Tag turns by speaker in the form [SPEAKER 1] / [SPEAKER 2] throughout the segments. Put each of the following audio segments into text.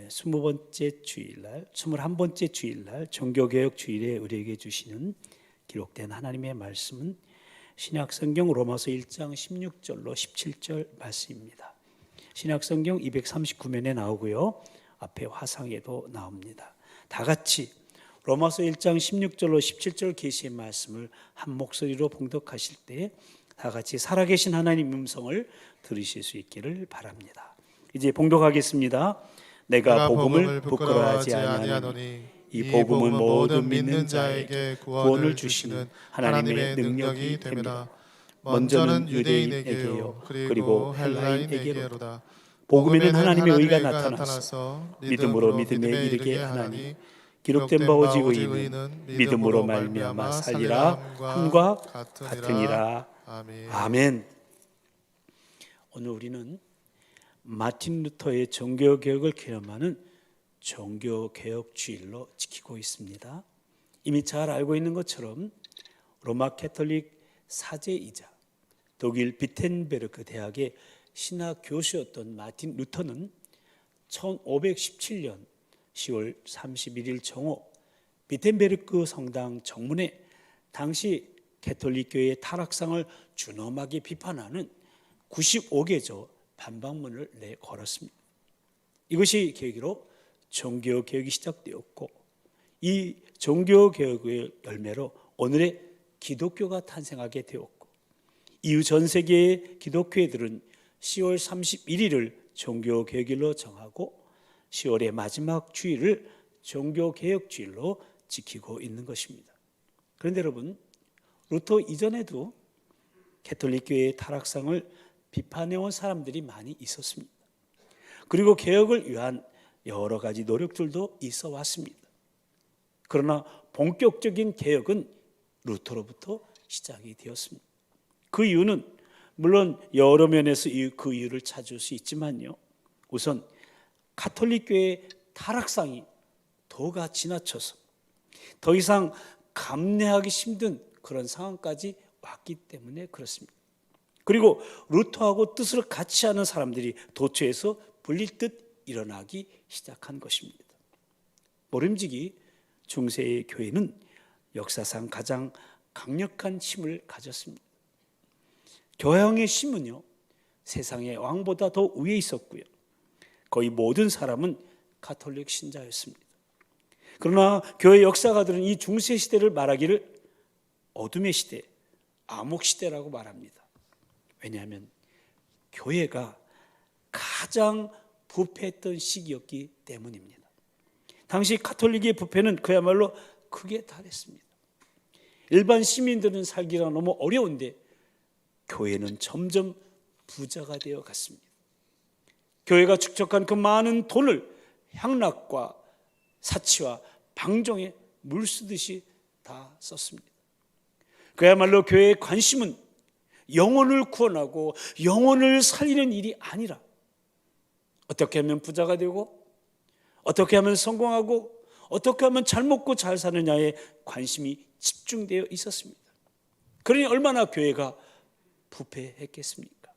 [SPEAKER 1] 20번째 주일날, 21번째 주일날 종교개혁 주일에 우리에게 주시는 기록된 하나님의 말씀은 신약성경 로마서 1장 16절로 17절 말씀입니다. 신약성경 239면에 나오고요, 앞에 화상에도 나옵니다. 다 같이 로마서 1장 16절로 17절 계시의 말씀을 한 목소리로 봉독하실 때 다 같이 살아계신 하나님 음성을 들으실 수 있기를 바랍니다. 이제 봉독하겠습니다. 내가 복음을 부끄러워하지 아니하노니 이 복음은 모든 믿는 자에게 구원을 주시는 하나님의 능력이 됩니다. 먼저는 유대인에게요, 그리고 헬라인에게로다. 복음에는 하나님의 의가 나타나서 믿음으로 믿음에 이르게 하나니 기록된 바 오직 의인은 믿음으로 말미암아 살리라 함과 같으니라. 아멘. 오늘 우리는 마틴 루터의 종교개혁을 기념하는 종교개혁 주일로 지키고 있습니다. 이미 잘 알고 있는 것처럼 로마 캐톨릭 사제이자 독일 비텐베르크 대학의 신학 교수였던 마틴 루터는 1517년 10월 31일 정오 비텐베르크 성당 정문에 당시 캐톨릭 교회의 타락상을 준엄하게 비판하는 95개조 반박문을 내걸었습니다. 이것이 계기로 종교개혁이 시작되었고, 이 종교개혁의 열매로 오늘의 기독교가 탄생하게 되었고, 이후 전 세계의 기독교회들은 10월 31일을 종교개혁일로 정하고 10월의 마지막 주일을 종교개혁주일로 지키고 있는 것입니다. 그런데 여러분, 루터 이전에도 캐톨릭 교회의 타락상을 비판해온 사람들이 많이 있었습니다. 그리고 개혁을 위한 여러 가지 노력들도 있어 왔습니다. 그러나 본격적인 개혁은 루터로부터 시작이 되었습니다. 그 이유는 물론 여러 면에서 그 이유를 찾을 수 있지만요, 우선 가톨릭 교회의 타락상이 도가 지나쳐서 더 이상 감내하기 힘든 그런 상황까지 왔기 때문에 그렇습니다. 그리고 루터하고 뜻을 같이 하는 사람들이 도처에서 불릴 듯 일어나기 시작한 것입니다. 모름지기 중세의 교회는 역사상 가장 강력한 힘을 가졌습니다. 교황의 힘은요, 세상의 왕보다 더 위에 있었고요, 거의 모든 사람은 가톨릭 신자였습니다. 그러나 교회 역사가들은 이 중세 시대를 말하기를 어둠의 시대, 암흑 시대라고 말합니다. 왜냐하면 교회가 가장 부패했던 시기였기 때문입니다. 당시 가톨릭의 부패는 그야말로 극에 달했습니다. 일반 시민들은 살기가 너무 어려운데 교회는 점점 부자가 되어 갔습니다. 교회가 축적한 그 많은 돈을 향락과 사치와 방종에 물쓰듯이 다 썼습니다. 그야말로 교회의 관심은 영혼을 구원하고 영혼을 살리는 일이 아니라 어떻게 하면 부자가 되고 어떻게 하면 성공하고 어떻게 하면 잘 먹고 잘 사느냐에 관심이 집중되어 있었습니다. 그러니 얼마나 교회가 부패했겠습니까?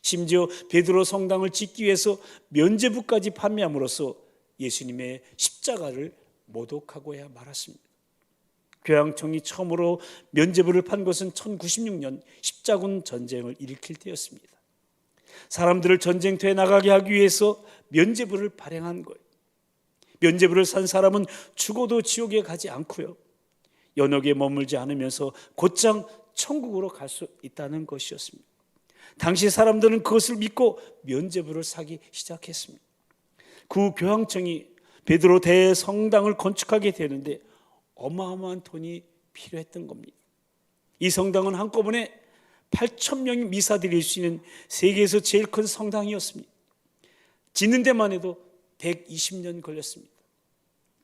[SPEAKER 1] 심지어 베드로 성당을 짓기 위해서 면죄부까지 판매함으로써 예수님의 십자가를 모독하고야 말았습니다. 교황청이 처음으로 면죄부를 판 것은 1096년 십자군 전쟁을 일으킬 때였습니다. 사람들을 전쟁터에 나가게 하기 위해서 면죄부를 발행한 거예요. 면죄부를 산 사람은 죽어도 지옥에 가지 않고요, 연옥에 머물지 않으면서 곧장 천국으로 갈 수 있다는 것이었습니다. 당시 사람들은 그것을 믿고 면죄부를 사기 시작했습니다. 그 교황청이 베드로 대성당을 건축하게 되는데 어마어마한 돈이 필요했던 겁니다. 이 성당은 한꺼번에 8,000명이 미사 드릴 수 있는 세계에서 제일 큰 성당이었습니다. 짓는 데만 해도 120년 걸렸습니다.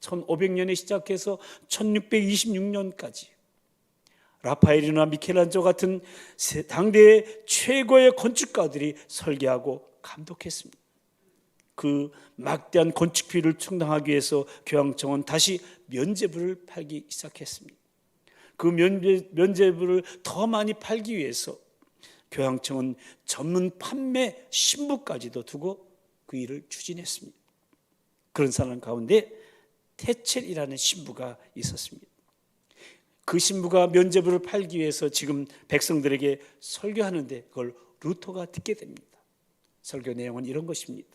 [SPEAKER 1] 1500년에 시작해서 1626년까지 라파엘이나 미켈란젤로 같은 당대의 최고의 건축가들이 설계하고 감독했습니다. 그 막대한 건축비를 충당하기 위해서 교황청은 다시 면죄부를 팔기 시작했습니다. 그 면죄부를 더 많이 팔기 위해서 교황청은 전문 판매 신부까지도 두고 그 일을 추진했습니다. 그런 사람 가운데 테첼이라는 신부가 있었습니다. 그 신부가 면죄부를 팔기 위해서 지금 백성들에게 설교하는데 그걸 루터가 듣게 됩니다. 설교 내용은 이런 것입니다.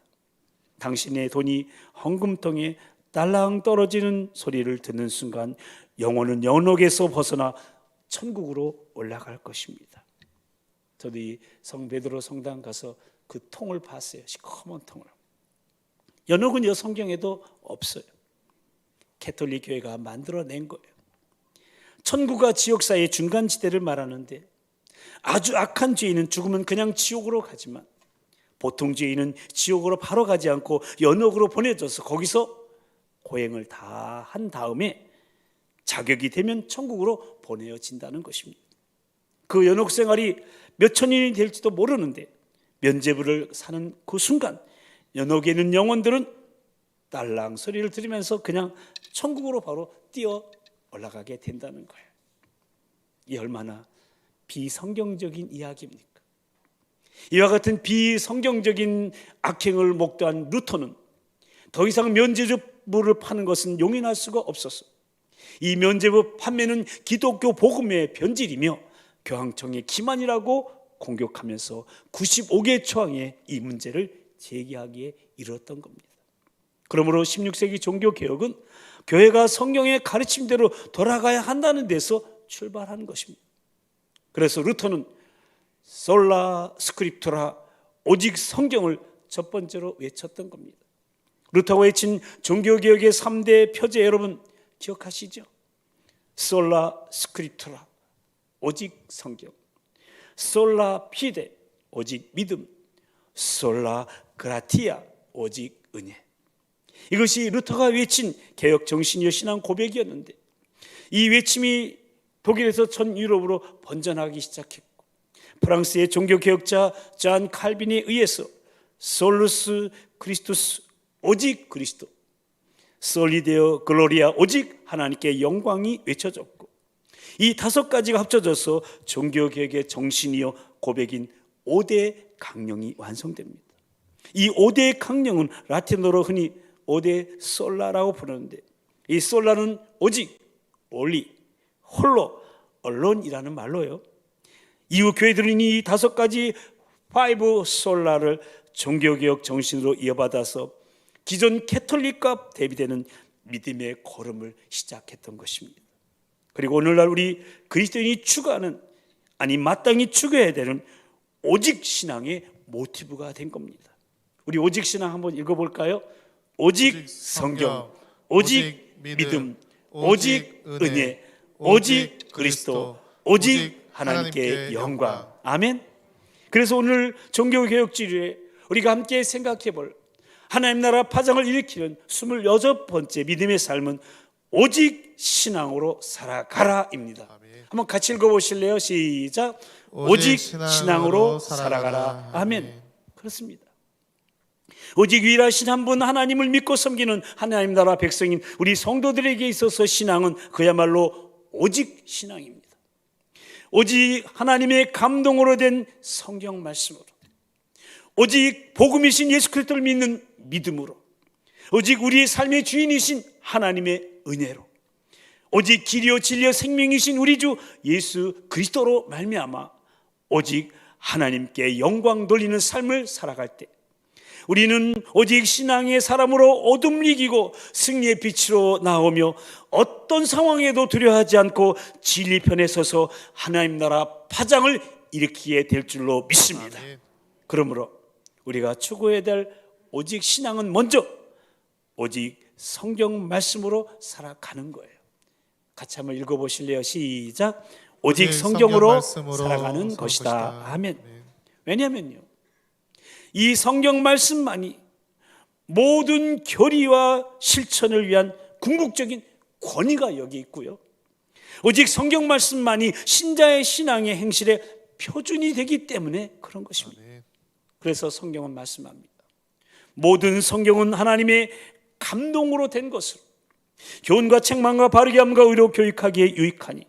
[SPEAKER 1] 당신의 돈이 헌금통에 딸랑 떨어지는 소리를 듣는 순간 영혼은 연옥에서 벗어나 천국으로 올라갈 것입니다. 저도 이 성 베드로 성당 가서 그 통을 봤어요. 시커먼 통을. 연옥은 성경에도 없어요. 가톨릭 교회가 만들어낸 거예요. 천국과 지옥 사이의 중간지대를 말하는데 아주 악한 죄인은 죽으면 그냥 지옥으로 가지만 보통 죄인은 지옥으로 바로 가지 않고 연옥으로 보내져서 거기서 고행을 다 한 다음에 자격이 되면 천국으로 보내어진다는 것입니다. 그 연옥 생활이 몇천 년이 될지도 모르는데 면죄부를 사는 그 순간 연옥에 있는 영혼들은 딸랑 소리를 들으면서 그냥 천국으로 바로 뛰어 올라가게 된다는 거예요. 이 얼마나 비성경적인 이야기입니까? 이와 같은 비성경적인 악행을 목도한 루터는 더 이상 면죄부를 파는 것은 용인할 수가 없었어요. 이 면죄부 판매는 기독교 복음의 변질이며 교황청의 기만이라고 공격하면서 95개 초항에 이 문제를 제기하기에 이르렀던 겁니다. 그러므로 16세기 종교개혁은 교회가 성경의 가르침대로 돌아가야 한다는 데서 출발한 것입니다. 그래서 루터는 솔라 스크립투라, 오직 성경을 첫 번째로 외쳤던 겁니다. 루터가 외친 종교개혁의 3대 표제 여러분 기억하시죠? 솔라 스크립투라, 오직 성경. 솔라 피데, 오직 믿음. 솔라 그라티아, 오직 은혜. 이것이 루터가 외친 개혁 정신이요 신앙 고백이었는데 이 외침이 독일에서 전 유럽으로 번져나가기 시작했고 프랑스의 종교개혁자 잔 칼빈에 의해서 솔루스 크리스투스, 오직 그리스도, 솔리데오 글로리아, 오직 하나님께 영광이 외쳐졌고 이 5가지가 합쳐져서 종교개혁의 정신이요 고백인 5대 강령이 완성됩니다. 이 5대 강령은 라틴어로 흔히 5대 솔라라고 부르는데 이 솔라는 오직, only, 홀로, alonei라는 말로요. 이후 교회들은 이 5가지 파이브 솔라를 종교개혁 정신으로 이어받아서 기존 캐톨릭과 대비되는 믿음의 걸음을 시작했던 것입니다. 그리고 오늘날 우리 그리스도인이 추구하는, 아니 마땅히 추구해야 되는 오직 신앙의 모티브가 된 겁니다. 우리 오직 신앙 한번 읽어볼까요? 오직 성경, 오직 믿음, 오직 은혜, 오직 그리스도, 오직 하나님께 영광. 아멘. 그래서 오늘 종교개혁주일에 우리가 함께 생각해 볼 하나님 나라 파장을 일으키는 26번째 믿음의 삶은 오직 신앙으로 살아가라입니다. 한번 같이 읽어보실래요? 시작. 오직 신앙으로 살아가라. 아멘. 그렇습니다. 오직 유일하신 한 분 하나님을 믿고 섬기는 하나님 나라 백성인 우리 성도들에게 있어서 신앙은 그야말로 오직 신앙입니다. 오직 하나님의 감동으로 된 성경 말씀으로, 오직 복음이신 예수 그리스도를 믿는 믿음으로, 오직 우리의 삶의 주인이신 하나님의 은혜로, 오직 길이요 진리요 생명이신 우리 주 예수 그리스도로 말미암아 오직 하나님께 영광 돌리는 삶을 살아갈 때 우리는 오직 신앙의 사람으로 어둠을 이기고 승리의 빛으로 나오며 어떤 상황에도 두려워하지 않고 진리 편에 서서 하나님 나라 파장을 일으키게 될 줄로 믿습니다. 그러므로 우리가 추구해야 될 오직 신앙은 먼저 오직 성경 말씀으로 살아가는 거예요. 같이 한번 읽어보실래요? 시작. 오직 성경으로 살아가는 것이다. 아멘. 왜냐하면요, 이 성경 말씀만이 모든 교리와 실천을 위한 궁극적인 권위가 여기 있고요, 오직 성경 말씀만이 신자의 신앙의 행실의 표준이 되기 때문에 그런 것입니다. 그래서 성경은 말씀합니다. 모든 성경은 하나님의 감동으로 된 것으로 교훈과 책망과 바르게 함과 의로 교육하기에 유익하니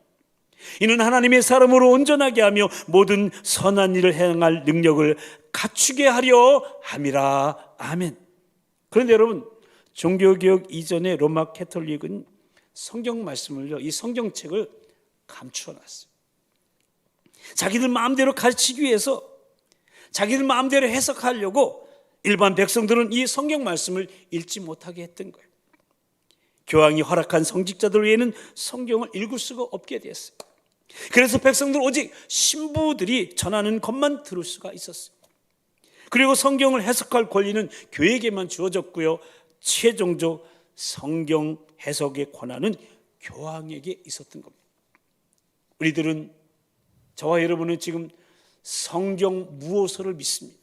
[SPEAKER 1] 이는 하나님의 사람으로 온전하게 하며 모든 선한 일을 행할 능력을 갖추게 하려 함이라. 아멘. 그런데 여러분, 종교개혁 이전에 로마 캐톨릭은 성경 말씀을요, 이 성경책을 감추어놨어요. 자기들 마음대로 가르치기 위해서, 자기들 마음대로 해석하려고 일반 백성들은 이 성경 말씀을 읽지 못하게 했던 거예요. 교황이 허락한 성직자들 외에는 성경을 읽을 수가 없게 됐어요. 그래서 백성들 오직 신부들이 전하는 것만 들을 수가 있었어요. 그리고 성경을 해석할 권리는 교회에게만 주어졌고요, 최종적 성경 해석의 권한은 교황에게 있었던 겁니다. 우리들은, 저와 여러분은 지금 성경 무호서를 믿습니다.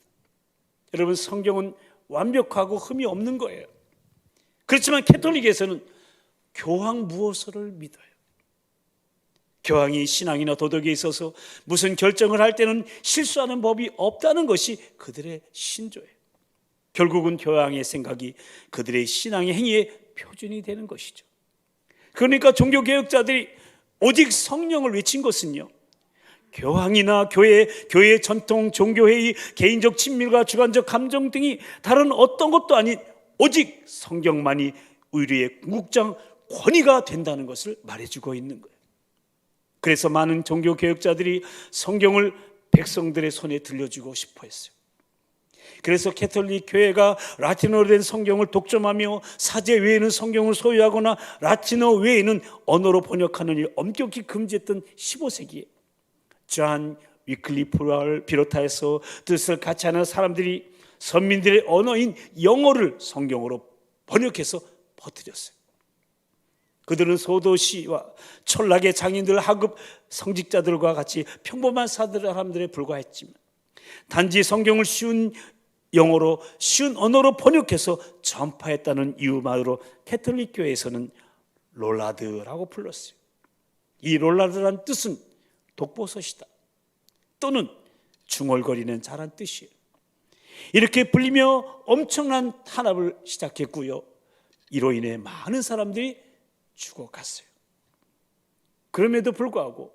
[SPEAKER 1] 여러분, 성경은 완벽하고 흠이 없는 거예요. 그렇지만 캐톨릭에서는 교황 무호서를 믿어요. 교황이 신앙이나 도덕에 있어서 무슨 결정을 할 때는 실수하는 법이 없다는 것이 그들의 신조예요. 결국은 교황의 생각이 그들의 신앙의 행위의 표준이 되는 것이죠. 그러니까 종교개혁자들이 오직 성령을 외친 것은요, 교황이나 교회의 전통, 종교회의, 개인적 친밀과 주관적 감정 등이 다른 어떤 것도 아닌 오직 성경만이 우리의 궁극적 권위가 된다는 것을 말해주고 있는 거예요. 그래서 많은 종교개혁자들이 성경을 백성들의 손에 들려주고 싶어 했어요. 그래서 캐톨릭 교회가 라틴어로 된 성경을 독점하며 사제 외에는 성경을 소유하거나 라틴어 외에는 언어로 번역하는 일 엄격히 금지했던 15세기에 존 위클리프를 비롯해서 뜻을 같이 하는 사람들이 선민들의 언어인 영어를 성경으로 번역해서 퍼뜨렸어요. 그들은 소도시와 촌락의 장인들, 하급 성직자들과 같이 평범한 사람들에 불과했지만 단지 성경을 쉬운 영어로, 쉬운 언어로 번역해서 전파했다는 이유만으로 캐톨릭 교회에서는 롤라드라고 불렀어요. 이 롤라드란 뜻은 독보섯이다 또는 중얼거리는 자란 뜻이에요. 이렇게 불리며 엄청난 탄압을 시작했고요, 이로 인해 많은 사람들이 죽어갔어요. 그럼에도 불구하고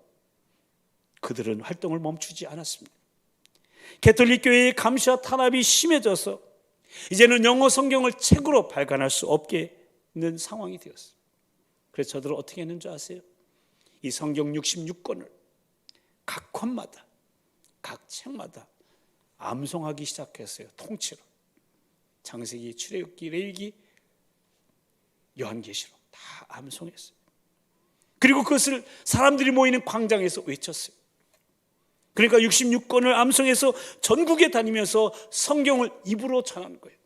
[SPEAKER 1] 그들은 활동을 멈추지 않았습니다. 캐톨릭 교회의 감시와 탄압이 심해져서 이제는 영어 성경을 책으로 발간할 수 없게 있는 상황이 되었어요. 그래서 저들은 어떻게 했는 줄 아세요? 이 성경 66권을 각 권마다, 각 책마다 암송하기 시작했어요. 통째로. 창세기, 출애굽기, 레위기, 요한계시록 다 암송했어요. 그리고 그것을 사람들이 모이는 광장에서 외쳤어요. 그러니까 66권을 암송해서 전국에 다니면서 성경을 입으로 전하는 거예요.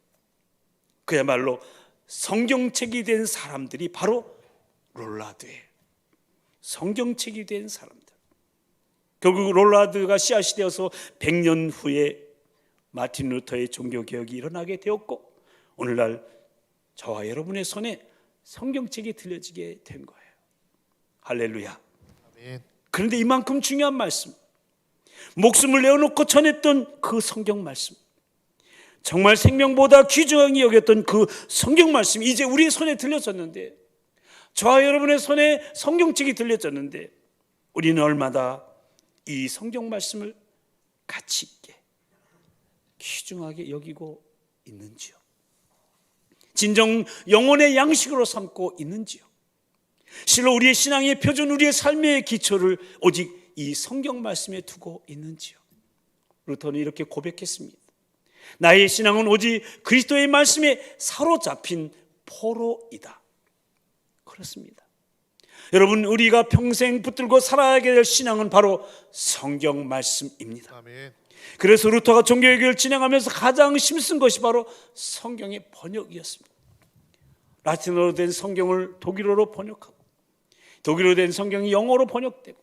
[SPEAKER 1] 그야말로 성경책이 된 사람들이 바로 롤라드예요. 성경책이 된 사람들. 결국 롤라드가 씨앗이 되어서 100년 후에 마틴 루터의 종교개혁이 일어나게 되었고, 오늘날 저와 여러분의 손에 성경책이 들려지게 된 거예요. 할렐루야. 아멘. 그런데 이만큼 중요한 말씀, 목숨을 내어놓고 전했던 그 성경 말씀, 정말 생명보다 귀중하게 여겼던 그 성경 말씀이 이제 우리의 손에 들려졌는데, 저와 여러분의 손에 성경책이 들려졌는데, 우리는 얼마나 이 성경 말씀을 가치 있게 귀중하게 여기고 있는지요? 진정 영혼의 양식으로 삼고 있는지요? 실로 우리의 신앙의 표준, 우리의 삶의 기초를 오직 이 성경 말씀에 두고 있는지요? 루터는 이렇게 고백했습니다. 나의 신앙은 오직 그리스도의 말씀에 사로잡힌 포로이다. 그렇습니다. 여러분, 우리가 평생 붙들고 살아야게 될 신앙은 바로 성경 말씀입니다. 아멘. 그래서 루터가 종교개혁을 진행하면서 가장 힘쓴 것이 바로 성경의 번역이었습니다. 라틴어로 된 성경을 독일어로 번역하고, 독일어로 된 성경이 영어로 번역되고,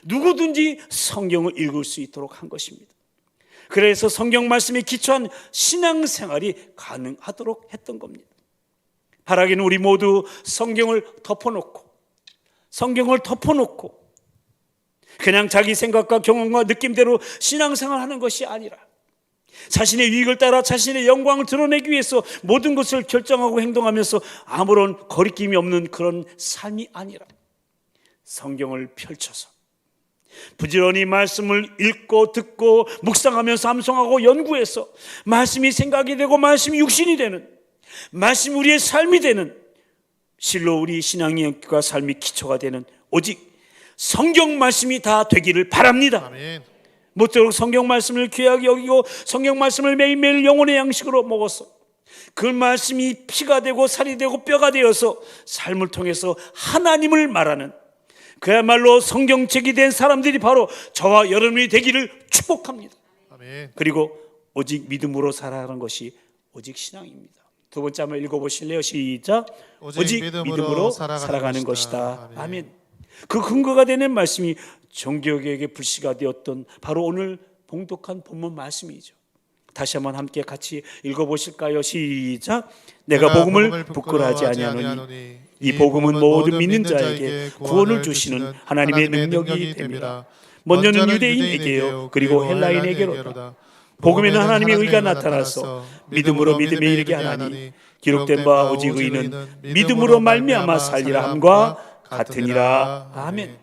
[SPEAKER 1] 누구든지 성경을 읽을 수 있도록 한 것입니다. 그래서 성경 말씀에 기초한 신앙생활이 가능하도록 했던 겁니다. 바라기는 우리 모두 성경을 덮어놓고 그냥 자기 생각과 경험과 느낌대로 신앙생활하는 것이 아니라 자신의 유익을 따라 자신의 영광을 드러내기 위해서 모든 것을 결정하고 행동하면서 아무런 거리낌이 없는 그런 삶이 아니라 성경을 펼쳐서 부지런히 말씀을 읽고 듣고 묵상하면서 암송하고 연구해서 말씀이 생각이 되고 말씀이 육신이 되는, 말씀이 우리의 삶이 되는, 실로 우리 신앙과 삶의 기초가 되는 오직 성경 말씀이 다 되기를 바랍니다.
[SPEAKER 2] 아멘.
[SPEAKER 1] 모쪼록 성경 말씀을 귀하게 여기고 성경 말씀을 매일매일 영혼의 양식으로 먹어서 그 말씀이 피가 되고 살이 되고 뼈가 되어서 삶을 통해서 하나님을 말하는, 그야말로 성경책이 된 사람들이 바로 저와 여러분이 되기를 축복합니다.
[SPEAKER 2] 아멘.
[SPEAKER 1] 그리고 오직 믿음으로 살아가는 것이 오직 신앙입니다. 두 번째 한번 읽어보실래요? 시작. 오직 믿음으로 살아가는 것이다. 아멘. 그 근거가 되는 말씀이 종교개혁의 불씨가 되었던 바로 오늘 봉독한 본문 말씀이죠. 다시 한번 함께 같이 읽어보실까요? 시작. 내가 복음을 부끄러워하지 아니하노니 이 복음은 모든 믿는 자에게 구원을 주시는 하나님의 능력이 됩니다. 먼저는 유대인에게요, 그리고 헬라인에게로다. 복음에는 하나님의 의가 나타나서 믿음으로 믿음에 이르게 하나니 기록된 바 오직 의는 믿음으로 말미암아 살리라 함과 같으니라. 아멘.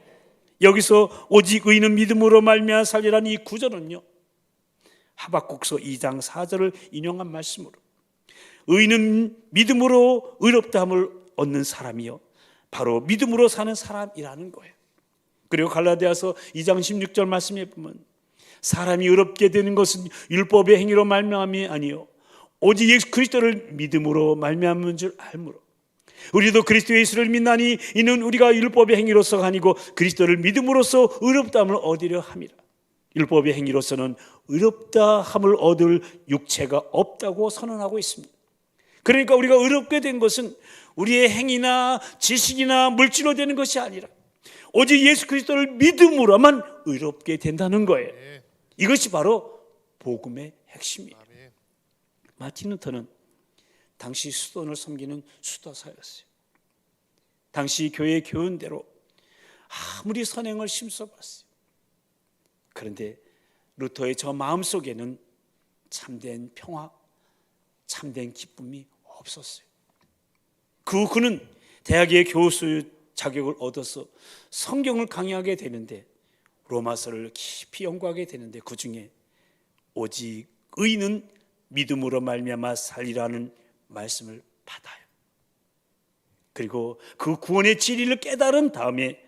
[SPEAKER 1] 여기서 오직 의는 믿음으로 말미암아 살리라는 이 구절은요, 하박국서 2장 4절을 인용한 말씀으로 의는 믿음으로 의롭다함을 얻는 사람이요 바로 믿음으로 사는 사람이라는 거예요. 그리고 갈라디아서 2장 16절 말씀에 보면 사람이 의롭게 되는 것은 율법의 행위로 말미암이 아니요 오직 예수 그리스도를 믿음으로 말미암은 줄 알므로 우리도 그리스도 예수를 믿나니 이는 우리가 율법의 행위로서가 아니고 그리스도를 믿음으로써 의롭다함을 얻으려 함이라. 율법의 행위로서는 의롭다함을 얻을 육체가 없다고 선언하고 있습니다. 그러니까 우리가 의롭게 된 것은 우리의 행위나 지식이나 물질로 되는 것이 아니라 오직 예수 그리스도를 믿음으로만 의롭게 된다는 거예요. 이것이 바로 복음의 핵심이에요. 마틴 루터는 당시 수도원을 섬기는 수도사였어요. 당시 교회 교훈대로 아무리 선행을 힘써봤어요. 그런데 루터의 저 마음속에는 참된 평화, 참된 기쁨이 없었어요. 그는 대학의 교수 자격을 얻어서 성경을 강의하게 되는데 로마서를 깊이 연구하게 되는데 그 중에 오직 의는 믿음으로 말미암아 살리라는 말씀을 받아요. 그리고 그 구원의 진리를 깨달은 다음에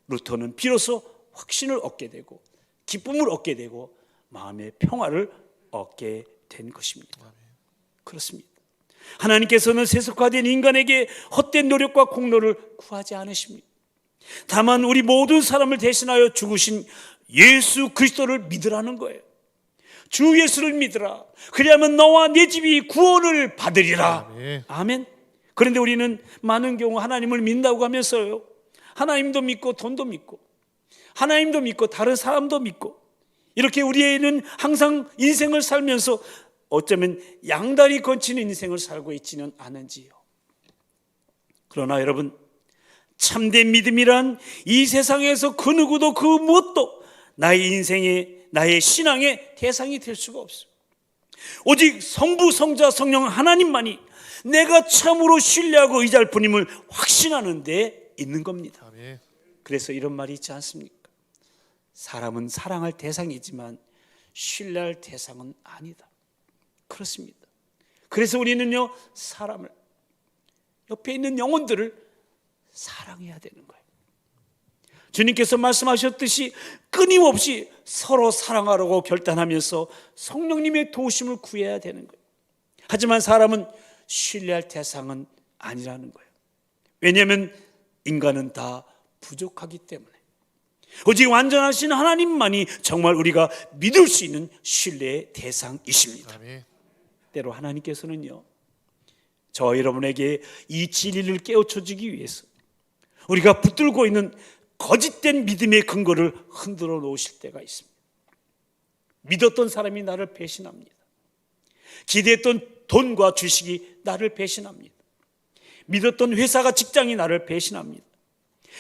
[SPEAKER 1] 루터는 비로소 확신을 얻게 되고 기쁨을 얻게 되고 마음의 평화를 얻게 된 것입니다. 그렇습니다. 하나님께서는 세속화된 인간에게 헛된 노력과 공로를 구하지 않으십니다. 다만 우리 모든 사람을 대신하여 죽으신 예수 그리스도를 믿으라는 거예요. 주 예수를 믿으라. 그리하면 너와 네 집이 구원을 받으리라. 아멘. 아멘. 그런데 우리는 많은 경우 하나님을 믿는다고 하면서요, 하나님도 믿고 돈도 믿고 하나님도 믿고 다른 사람도 믿고 이렇게 우리는 항상 인생을 살면서 어쩌면 양다리 걸치는 인생을 살고 있지는 않은지요. 그러나 여러분, 참된 믿음이란 이 세상에서 그 누구도 그 무엇도 나의 인생의 나의 신앙의 대상이 될 수가 없어요. 오직 성부, 성자, 성령 하나님만이 내가 참으로 신뢰하고 의지할 분임을 확신하는 데 있는 겁니다. 아멘. 그래서 이런 말이 있지 않습니까? 사람은 사랑할 대상이지만 신뢰할 대상은 아니다. 그렇습니다. 그래서 우리는요, 사람을, 옆에 있는 영혼들을 사랑해야 되는 거예요. 주님께서 말씀하셨듯이 끊임없이 서로 사랑하라고 결단하면서 성령님의 도우심을 구해야 되는 거예요. 하지만 사람은 신뢰할 대상은 아니라는 거예요. 왜냐하면 인간은 다 부족하기 때문에 오직 완전하신 하나님만이 정말 우리가 믿을 수 있는 신뢰의 대상이십니다. 아멘. 때로 하나님께서는요, 저와 여러분에게 이 진리를 깨우쳐주기 위해서 우리가 붙들고 있는 거짓된 믿음의 근거를 흔들어 놓으실 때가 있습니다. 믿었던 사람이 나를 배신합니다. 기대했던 돈과 주식이 나를 배신합니다. 믿었던 회사가, 직장이 나를 배신합니다.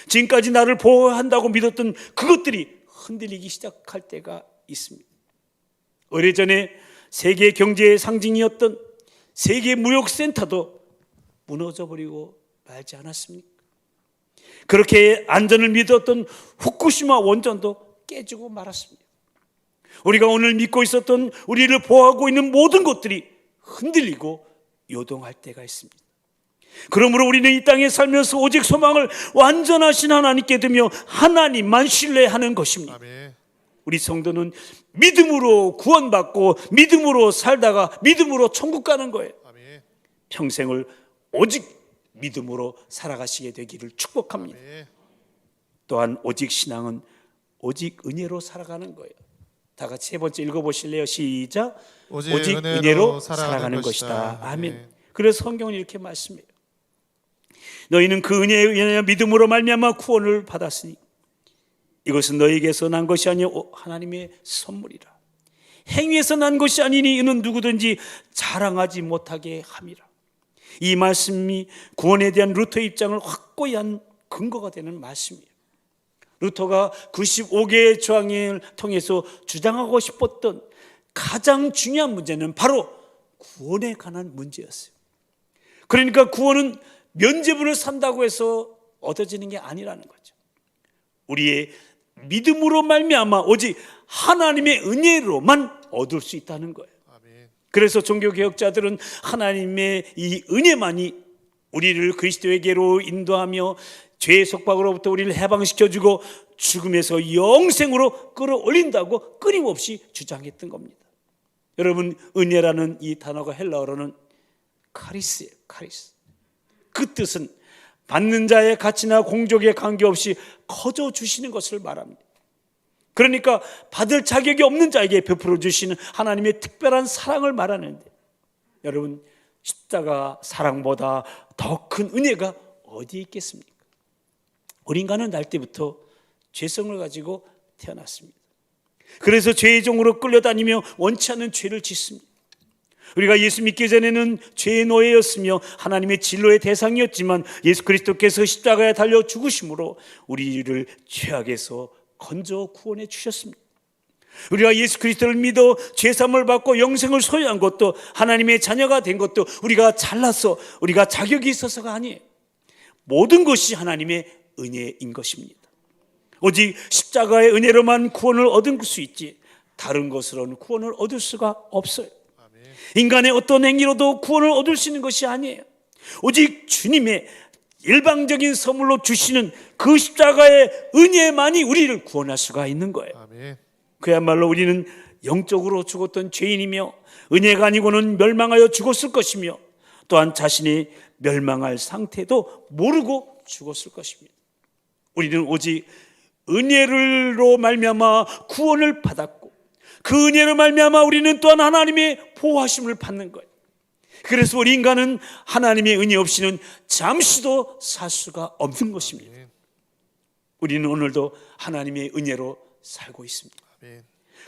[SPEAKER 1] 지금까지 나를 보호한다고 믿었던 그것들이 흔들리기 시작할 때가 있습니다. 오래전에 세계 경제의 상징이었던 세계 무역센터도 무너져버리고 말지 않았습니까? 그렇게 안전을 믿었던 후쿠시마 원전도 깨지고 말았습니다. 우리가 오늘 믿고 있었던, 우리를 보호하고 있는 모든 것들이 흔들리고 요동할 때가 있습니다. 그러므로 우리는 이 땅에 살면서 오직 소망을 완전하신 하나님께 두며 하나님만 신뢰하는 것입니다.
[SPEAKER 2] 아멘.
[SPEAKER 1] 우리 성도는 믿음으로 구원받고 믿음으로 살다가 믿음으로 천국 가는 거예요.
[SPEAKER 2] 아멘.
[SPEAKER 1] 평생을 오직 믿음으로 살아가시게 되기를 축복합니다.
[SPEAKER 2] 아멘.
[SPEAKER 1] 또한 오직 신앙은 오직 은혜로 살아가는 거예요. 다 같이 세 번째 읽어보실래요? 시작. 오직 은혜로 살아가는 것이다. 아멘. 그래서 성경은 이렇게 말씀해요. 너희는 그 은혜에 의하여 믿음으로 말미암아 구원을 받았으니 이것은 너희에게서 난 것이 아니요 하나님의 선물이라. 행위에서 난 것이 아니니 이는 누구든지 자랑하지 못하게 함이라. 이 말씀이 구원에 대한 루터의 입장을 확고히 한 근거가 되는 말씀이에요. 루터가 95개의 조항을 통해서 주장하고 싶었던 가장 중요한 문제는 바로 구원에 관한 문제였어요. 그러니까 구원은 면죄부를 산다고 해서 얻어지는 게 아니라는 거죠. 우리의 믿음으로 말미암아 오직 하나님의 은혜로만 얻을 수 있다는 거예요. 그래서 종교개혁자들은 하나님의 이 은혜만이 우리를 그리스도에게로 인도하며 죄의 속박으로부터 우리를 해방시켜주고 죽음에서 영생으로 끌어올린다고 끊임없이 주장했던 겁니다. 여러분, 은혜라는 이 단어가 헬라어로는 카리스예요. 카리스. 그 뜻은 받는 자의 가치나 공적에 관계없이 커져 주시는 것을 말합니다. 그러니까 받을 자격이 없는 자에게 베풀어 주시는 하나님의 특별한 사랑을 말하는데, 여러분, 십자가 사랑보다 더 큰 은혜가 어디 있겠습니까? 우리 인간은 날 때부터 죄성을 가지고 태어났습니다. 그래서 죄의 종으로 끌려다니며 원치 않는 죄를 짓습니다. 우리가 예수 믿기 전에는 죄의 노예였으며 하나님의 진노의 대상이었지만 예수 그리스도께서 십자가에 달려 죽으심으로 우리를 죄악에서 건져 구원해 주셨습니다. 우리가 예수 그리스도를 믿어 죄사함을 받고 영생을 소유한 것도 하나님의 자녀가 된 것도 우리가 잘나서 우리가 자격이 있어서가 아니에요. 모든 것이 하나님의 은혜인 것입니다. 오직 십자가의 은혜로만 구원을 얻을 수 있지 다른 것으로는 구원을 얻을 수가 없어요. 인간의 어떤 행위로도 구원을 얻을 수 있는 것이 아니에요. 오직 주님의 일방적인 선물로 주시는 그 십자가의 은혜만이 우리를 구원할 수가 있는 거예요.
[SPEAKER 2] 아멘.
[SPEAKER 1] 그야말로 우리는 영적으로 죽었던 죄인이며 은혜가 아니고는 멸망하여 죽었을 것이며 또한 자신이 멸망할 상태도 모르고 죽었을 것입니다. 우리는 오직 은혜로 말미암아 구원을 받았고 그 은혜로 말미암아 우리는 또한 하나님의 보호하심을 받는 거예요. 그래서 우리 인간은 하나님의 은혜 없이는 잠시도 살 수가 없는 것입니다. 우리는 오늘도 하나님의 은혜로 살고 있습니다.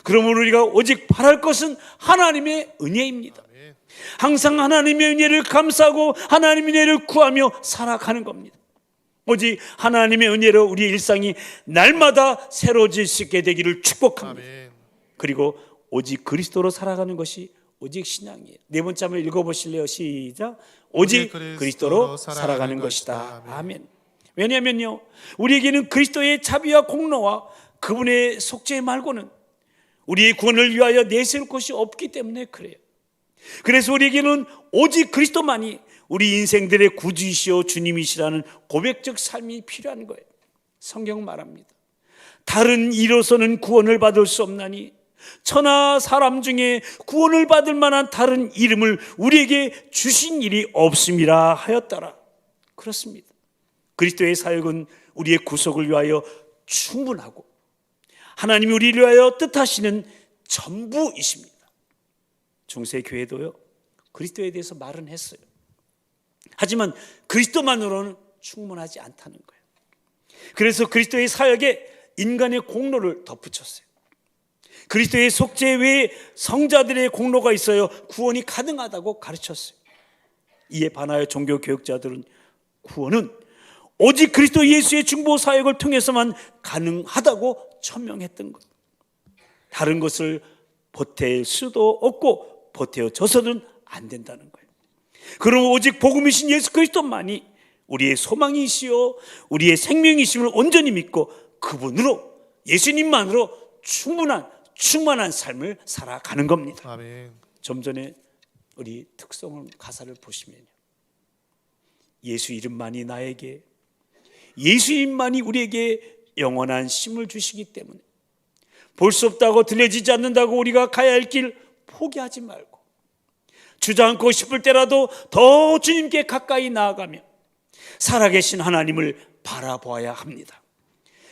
[SPEAKER 1] 그러므로 우리가 오직 바랄 것은 하나님의 은혜입니다. 항상 하나님의 은혜를 감사하고 하나님의 은혜를 구하며 살아가는 겁니다. 오직 하나님의 은혜로 우리의 일상이 날마다 새로워질 수 있게 되기를 축복합니다. 그리고 오직 그리스도로 살아가는 것이 오직 신앙이에요. 네 번째 한번 읽어보실래요? 시작. 오직 그리스도로 살아가는 것이다. 아멘. 왜냐하면요, 우리에게는 그리스도의 자비와 공로와 그분의 속죄 말고는 우리의 구원을 위하여 내세울 것이 없기 때문에 그래요. 그래서 우리에게는 오직 그리스도만이 우리 인생들의 구주이시오 주님이시라는 고백적 삶이 필요한 거예요. 성경 말합니다. 다른 이로서는 구원을 받을 수 없나니 천하 사람 중에 구원을 받을 만한 다른 이름을 우리에게 주신 일이 없음이라 하였더라. 그렇습니다. 그리스도의 사역은 우리의 구속을 위하여 충분하고 하나님이 우리를 위하여 뜻하시는 전부이십니다. 중세교회도요, 그리스도에 대해서 말은 했어요. 하지만 그리스도만으로는 충분하지 않다는 거예요. 그래서 그리스도의 사역에 인간의 공로를 덧붙였어요. 그리스도의 속죄 외에 성자들의 공로가 있어요 구원이 가능하다고 가르쳤어요. 이에 반하여 종교개혁자들은 구원은 오직 그리스도 예수의 중보 사역을 통해서만 가능하다고 천명했던 것. 다른 것을 보탤 수도 없고 보태어져서는 안 된다는 거예요. 그럼 오직 복음이신 예수 그리스도만이 우리의 소망이시요 우리의 생명이심을 온전히 믿고 그분으로 예수님만으로 충만한 삶을 살아가는 겁니다.
[SPEAKER 2] 아멘.
[SPEAKER 1] 좀 전에 우리 특성을 가사를 보시면요, 예수 이름만이 나에게, 예수 이름만이 우리에게 영원한 힘을 주시기 때문에 볼 수 없다고 들려지지 않는다고 우리가 가야 할 길 포기하지 말고 주저앉고 싶을 때라도 더 주님께 가까이 나아가며 살아계신 하나님을 바라보아야 합니다.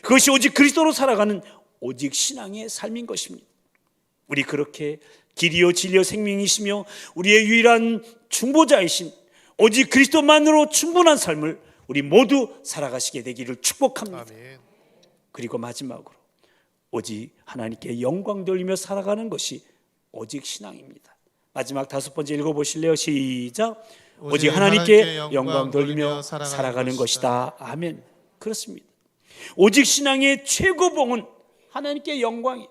[SPEAKER 1] 그것이 오직 그리스도로 살아가는 오직 신앙의 삶인 것입니다. 우리 그렇게 길이요 진리요 생명이시며 우리의 유일한 중보자이신 오직 그리스도만으로 충분한 삶을 우리 모두 살아가시게 되기를 축복합니다.
[SPEAKER 2] 아멘.
[SPEAKER 1] 그리고 마지막으로 오직 하나님께 영광 돌리며 살아가는 것이 오직 신앙입니다. 마지막 5번째 읽어보실래요? 시작. 오직 하나님께 영광 돌리며 살아가는 것이다. 아멘. 그렇습니다. 오직 신앙의 최고봉은 하나님께 영광이,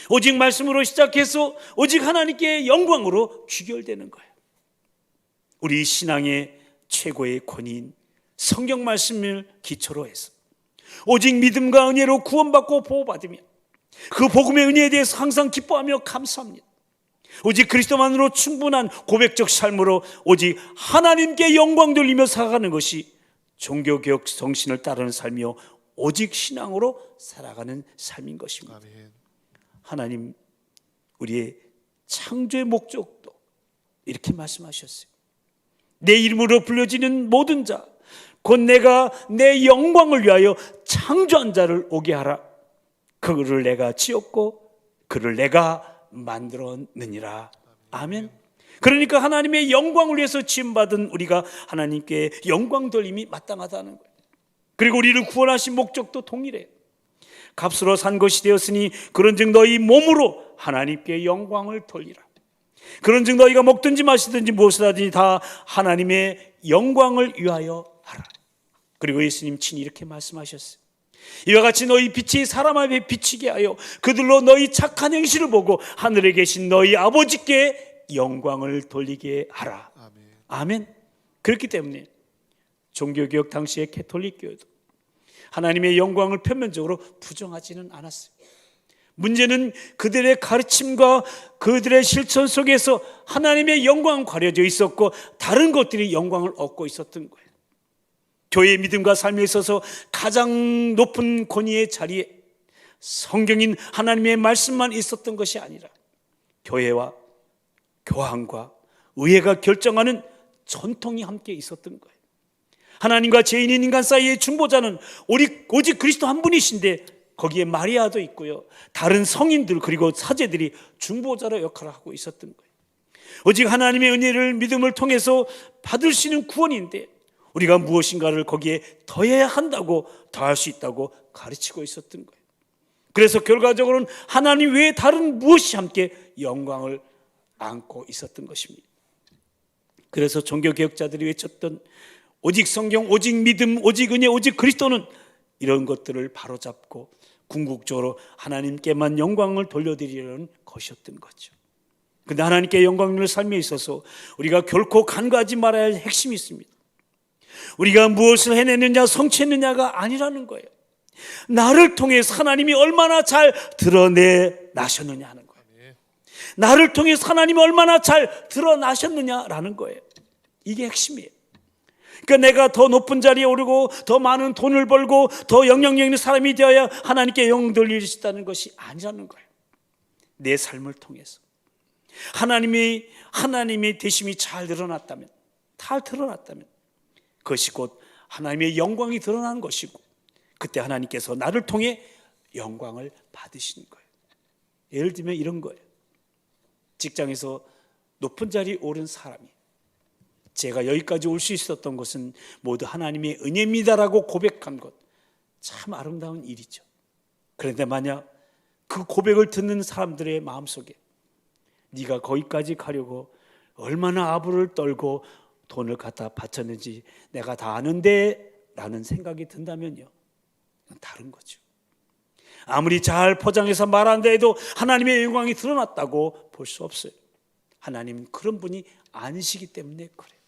[SPEAKER 1] 오직 말씀으로 시작해서 오직 하나님께 영광으로 귀결되는 거예요. 우리 신앙의 최고의 권위인 성경 말씀을 기초로 해서 오직 믿음과 은혜로 구원받고 보호받으며 그 복음의 은혜에 대해서 항상 기뻐하며 감사합니다. 오직 그리스도만으로 충분한 고백적 삶으로 오직 하나님께 영광 돌리며 살아가는 것이 종교개혁 정신을 따르는 삶이요 오직 신앙으로 살아가는 삶인 것입니다.
[SPEAKER 2] 아멘.
[SPEAKER 1] 하나님 우리의 창조의 목적도 이렇게 말씀하셨어요. 내 이름으로 불려지는 모든 자 곧 내가 내 영광을 위하여 창조한 자를 오게 하라. 그를 내가 지었고 그를 내가 만들었느니라. 아멘. 그러니까 하나님의 영광을 위해서 지음받은 우리가 하나님께 영광 돌림이 마땅하다는 거예요. 그리고 우리를 구원하신 목적도 동일해요. 값으로 산 것이 되었으니 그런즉 너희 몸으로 하나님께 영광을 돌리라. 그런즉 너희가 먹든지 마시든지 무엇을 하든지 다 하나님의 영광을 위하여 하라. 그리고 예수님 친히 이렇게 말씀하셨어요. 이와 같이 너희 빛이 사람 앞에 비치게 하여 그들로 너희 착한 행실을 보고 하늘에 계신 너희 아버지께 영광을 돌리게 하라.
[SPEAKER 2] 아멘.
[SPEAKER 1] 아멘. 그렇기 때문에 종교개혁 당시의 캐톨릭 교회도 하나님의 영광을 표면적으로 부정하지는 않았어요. 문제는 그들의 가르침과 그들의 실천 속에서 하나님의 영광은 가려져 있었고 다른 것들이 영광을 얻고 있었던 거예요. 교회의 믿음과 삶에 있어서 가장 높은 권위의 자리에 성경인 하나님의 말씀만 있었던 것이 아니라 교회와 교황과 의회가 결정하는 전통이 함께 있었던 거예요. 하나님과 죄인인 인간 사이의 중보자는 오직 그리스도 한 분이신데 거기에 마리아도 있고요, 다른 성인들 그리고 사제들이 중보자로 역할을 하고 있었던 거예요. 오직 하나님의 은혜를 믿음을 통해서 받을 수 있는 구원인데 우리가 무엇인가를 거기에 더해야 한다고, 더할 수 있다고 가르치고 있었던 거예요. 그래서 결과적으로는 하나님 외에 다른 무엇이 함께 영광을 안고 있었던 것입니다. 그래서 종교개혁자들이 외쳤던 오직 성경, 오직 믿음, 오직 은혜, 오직 그리스도는 이런 것들을 바로잡고 궁극적으로 하나님께만 영광을 돌려드리려는 것이었던 거죠. 그런데 하나님께 영광을 삶에 있어서 우리가 결코 간과하지 말아야 할 핵심이 있습니다. 우리가 무엇을 해내느냐 성취했느냐가 아니라는 거예요. 나를 통해서 하나님이 얼마나 잘 드러내나셨느냐 하는 거예요. 나를 통해서 하나님이 얼마나 잘 드러나셨느냐라는 거예요. 이게 핵심이에요. 그러니까 내가 더 높은 자리에 오르고 더 많은 돈을 벌고 더 영향력 있는 사람이 되어야 하나님께 영광 돌릴 수 있다는 것이 아니라는 거예요. 내 삶을 통해서 하나님의 되심이 잘 드러났다면 그것이 곧 하나님의 영광이 드러나는 것이고 그때 하나님께서 나를 통해 영광을 받으시는 거예요. 예를 들면 이런 거예요. 직장에서 높은 자리에 오른 사람이 제가 여기까지 올 수 있었던 것은 모두 하나님의 은혜입니다라고 고백한 것, 참 아름다운 일이죠. 그런데 만약 그 고백을 듣는 사람들의 마음속에 네가 거기까지 가려고 얼마나 아부를 떨고 돈을 갖다 바쳤는지 내가 다 아는데 라는 생각이 든다면요, 다른 거죠. 아무리 잘 포장해서 말한다 해도 하나님의 영광이 드러났다고 볼 수 없어요. 하나님은 그런 분이 아니시기 때문에 그래요.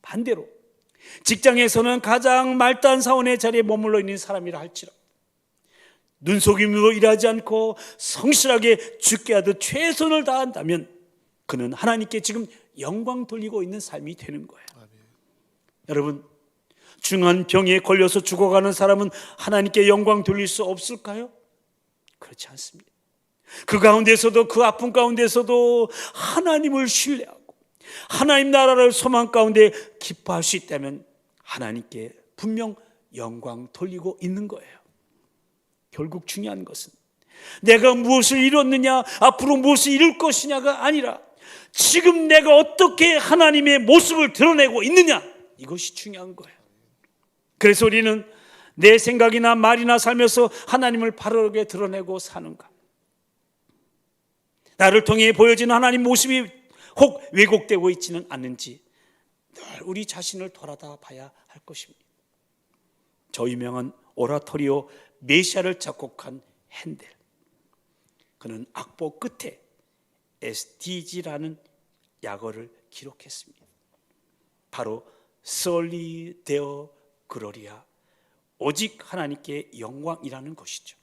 [SPEAKER 1] 반대로 직장에서는 가장 말단 사원의 자리에 머물러 있는 사람이라 할지라도 눈속임으로 일하지 않고 성실하게 죽게 하듯 최선을 다한다면 그는 하나님께 지금 영광 돌리고 있는 삶이 되는 거예요. 여러분, 중한 병에 걸려서 죽어가는 사람은 하나님께 영광 돌릴 수 없을까요? 그렇지 않습니다. 그 가운데서도, 그 아픔 가운데서도 하나님을 신뢰하고 하나님 나라를 소망 가운데 기뻐할 수 있다면 하나님께 분명 영광 돌리고 있는 거예요. 결국 중요한 것은 내가 무엇을 이뤘느냐, 앞으로 무엇을 이룰 것이냐가 아니라 지금 내가 어떻게 하나님의 모습을 드러내고 있느냐, 이것이 중요한 거예요. 그래서 우리는 내 생각이나 말이나 삶에서 하나님을 바르게 드러내고 사는가, 나를 통해 보여지는 하나님 모습이 혹 왜곡되고 있지는 않는지 늘 우리 자신을 돌아다 봐야 할 것입니다. 저 유명한 오라토리오 메시아를 작곡한 핸델, 그는 악보 끝에 SDG라는 약어를 기록했습니다. 바로 Soli Deo Gloria, 오직 하나님께 영광이라는 것이죠.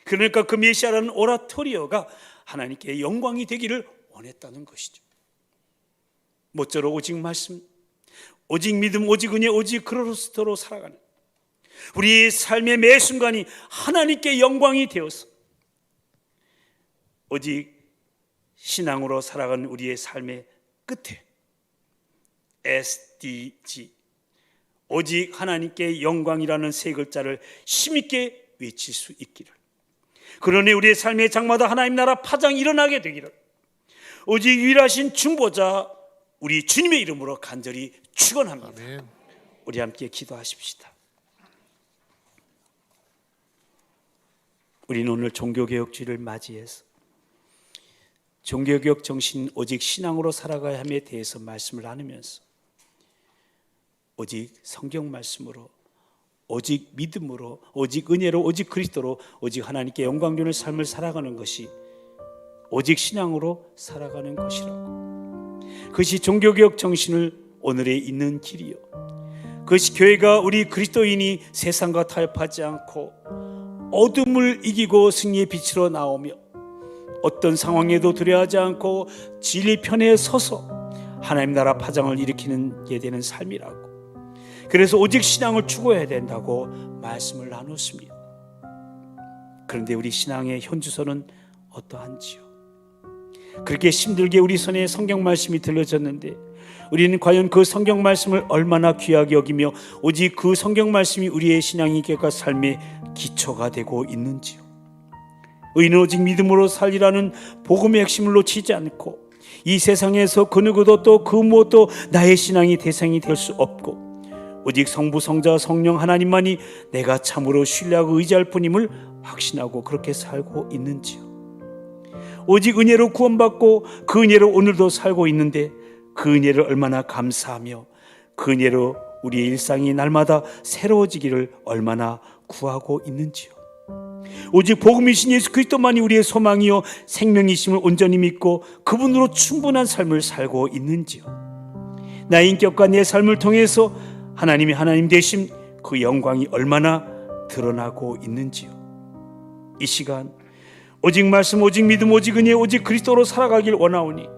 [SPEAKER 1] 그러니까 그 메시아라는 오라토리오가 하나님께 영광이 되기를 원했다는 것이죠. 모쪼록 오직 말씀, 오직 믿음, 오직 은혜, 오직 그리스도로 살아가는 우리의 삶의 매 순간이 하나님께 영광이 되어서 오직 신앙으로 살아가는 우리의 삶의 끝에 SDG, 오직 하나님께 영광이라는 세 글자를 힘있게 외칠 수 있기를, 그러니 우리의 삶의 장마다 하나님 나라 파장이 일어나게 되기를 오직 유일하신 중보자 우리 주님의 이름으로 간절히 축원합니다. 아멘. 우리 함께 기도하십시다. 우리는 오늘 종교개혁주의를 맞이해서 종교개혁 정신, 오직 신앙으로 살아가야 함에 대해서 말씀을 나누면서 오직 성경 말씀으로, 오직 믿음으로, 오직 은혜로, 오직 그리스도로, 오직 하나님께 영광 주는 삶을 살아가는 것이 오직 신앙으로 살아가는 것이라고, 그것이 종교개혁 정신을 오늘에 있는 길이요, 그것이 교회가 우리 그리스도인이 세상과 타협하지 않고 어둠을 이기고 승리의 빛으로 나오며 어떤 상황에도 두려워하지 않고 진리 편에 서서 하나님 나라 파장을 일으키는 게 되는 삶이라고, 그래서 오직 신앙을 추구해야 된다고 말씀을 나눴습니다. 그런데 우리 신앙의 현주소는 어떠한지요? 그렇게 힘들게 우리 손에 성경 말씀이 들려졌는데 우리는 과연 그 성경 말씀을 얼마나 귀하게 여기며 오직 그 성경 말씀이 우리의 신앙의 객과 삶의 기초가 되고 있는지요? 의인은 오직 믿음으로 살리라는 복음의 핵심을 놓치지 않고 이 세상에서 그 누구도 또 그 무엇도 나의 신앙의 대상이 될 수 없고 오직 성부, 성자, 성령 하나님만이 내가 참으로 신뢰하고 의지할 뿐임을 확신하고 그렇게 살고 있는지요? 오직 은혜로 구원받고 그 은혜로 오늘도 살고 있는데 그 은혜를 얼마나 감사하며 그 은혜로 우리의 일상이 날마다 새로워지기를 얼마나 구하고 있는지요? 오직 복음이신 예수 그리스도만이 우리의 소망이요 생명이심을 온전히 믿고 그분으로 충분한 삶을 살고 있는지요? 나의 인격과 내 삶을 통해서 하나님이 하나님 되심 그 영광이 얼마나 드러나고 있는지요? 이 시간 오직 말씀, 오직 믿음, 오직 은혜, 오직 그리스도로 살아가길 원하오니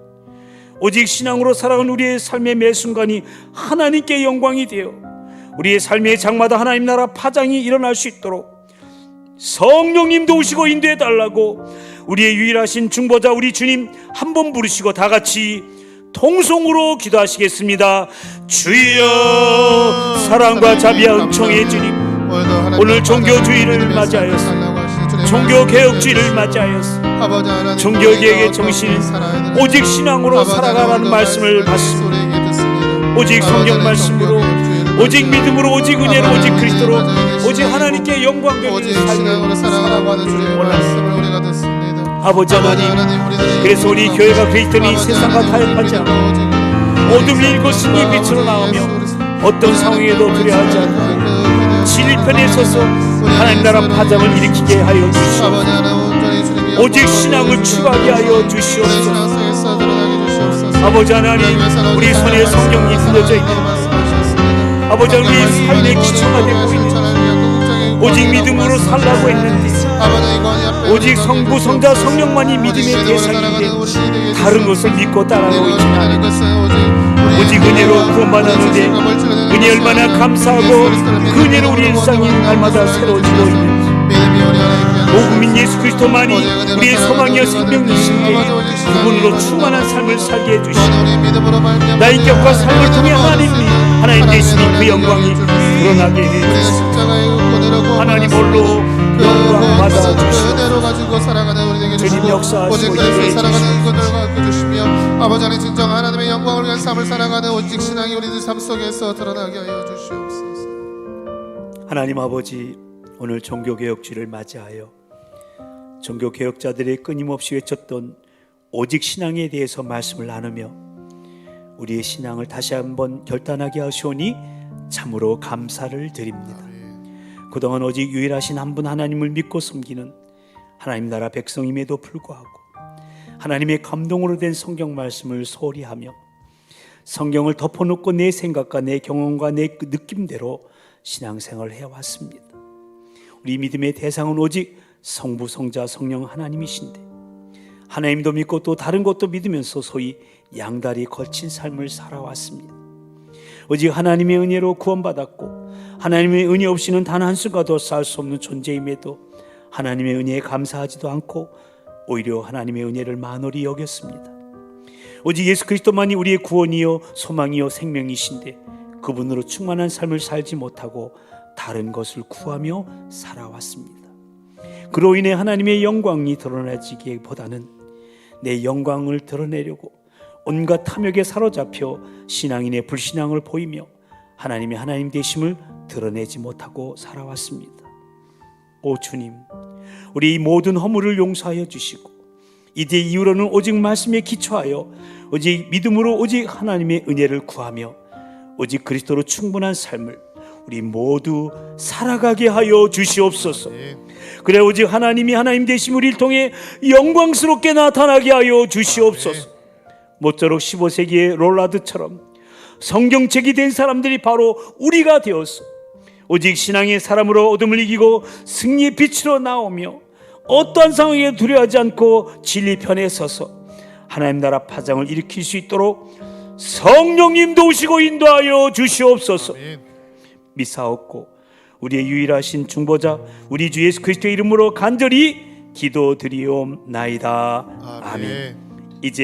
[SPEAKER 1] 오직 신앙으로 살아가는 우리의 삶의 매 순간이 하나님께 영광이 되어 우리의 삶의 장마다 하나님 나라 파장이 일어날 수 있도록 성령님도 오시고 인도해 달라고 우리의 유일하신 중보자 우리 주님 한 번 부르시고 다 같이 통성으로 기도하시겠습니다. 주여, 사랑과 자비와 은총의 주님, 오늘 종교주의를 맞이하였습니다. 종교개혁주의를 맞이하였습니다. 종교개혁의 정신은 오직 신앙으로 살아가라는 말씀을 받습니다. 오직 성경 말씀으로, 오직 믿음으로, 오직 은혜로, 오직 그리스도로, 오직 하나님께 영광 되는 삶을 살아가는 줄을 원합니다. 아버지 하나님, 그래서 우리 교회가 그리스도인이 세상과 타협하지 않고 어둠을 일고 승리의 빛으로 나오며 어떤 상황에도 두려워하지 않고 진리 편에 서서 하나님 나라 파장을 일으키게 하여 주시옵소서. 오직 신앙을 추구하게 하여 주시옵소서. 아버지 하나님, 우리 손에 성경이 들려져 있는 아버지, 우리 삶의 기초가 되고 있는 오직 믿음으로 살라고 했는데 오직 성부, 성자, 성령만이 믿음의 대상인데 다른 것을 믿고 따라가고 있지만 오직 은혜로 구원받았는데 은혜 얼마나 감사하고 그 은혜로 우리 일상이 날마다 새로워지고 있는지, 복음인 예수 그리스도만이 우리의 소망이여 생명이신데 그분으로 충만한 삶을 살게 해주시고 나의 인격과 삶을 통해 하나님 되시니 그 영광이 드러나게 해주시고 하나님 홀로 영광 받아주시고 주님 역사하시고
[SPEAKER 2] 일해주시며 아버지 하나님 진정 하나님의 영광을 위한 삶을 살아가는 오직 신앙이 우리들 삶 속에서 드러나게 하여 주시옵소서.
[SPEAKER 1] 하나님 아버지, 오늘 종교개혁주를 맞이하여 종교개혁자들이 끊임없이 외쳤던 오직 신앙에 대해서 말씀을 나누며 우리의 신앙을 다시 한번 결단하게 하시오니 참으로 감사를 드립니다. 그동안 오직 유일하신 한 분 하나님을 믿고 섬기는 하나님 나라 백성임에도 불구하고 하나님의 감동으로 된 성경 말씀을 소홀히 하며 성경을 덮어놓고 내 생각과 내 경험과 내 느낌대로 신앙생활을 해왔습니다. 우리 믿음의 대상은 오직 성부, 성자, 성령 하나님이신데 하나님도 믿고 또 다른 것도 믿으면서 소위 양다리 걸친 삶을 살아왔습니다. 오직 하나님의 은혜로 구원받았고 하나님의 은혜 없이는 단 한순간도 살 수 없는 존재임에도 하나님의 은혜에 감사하지도 않고 오히려 하나님의 은혜를 만홀히 여겼습니다. 오직 예수 그리스도만이 우리의 구원이요 소망이요 생명이신데 그분으로 충만한 삶을 살지 못하고 다른 것을 구하며 살아왔습니다. 그로 인해 하나님의 영광이 드러나지기보다는 내 영광을 드러내려고 온갖 탐욕에 사로잡혀 신앙인의 불신앙을 보이며 하나님의 하나님 되심을 드러내지 못하고 살아왔습니다. 오 주님, 우리 이 모든 허물을 용서하여 주시고 이제 이후로는 오직 말씀에 기초하여 오직 믿음으로 오직 하나님의 은혜를 구하며 오직 그리스도로 충분한 삶을 우리 모두 살아가게 하여 주시옵소서. 그래 오직 하나님이 하나님 되심 우리를 통해 영광스럽게 나타나게 하여 주시옵소서. 모쪼록 15세기의 롤라드처럼 성경책이 된 사람들이 바로 우리가 되어서 오직 신앙의 사람으로 어둠을 이기고 승리의 빛으로 나오며 어떠한 상황에 두려워하지 않고 진리 편에 서서 하나님 나라 파장을 일으킬 수 있도록 성령님 도우시고 인도하여 주시옵소서. 미사옵고 우리의 유일하신 중보자 우리 주 예수 그리스도의 이름으로 간절히 기도드리옵나이다. 아멘. 이제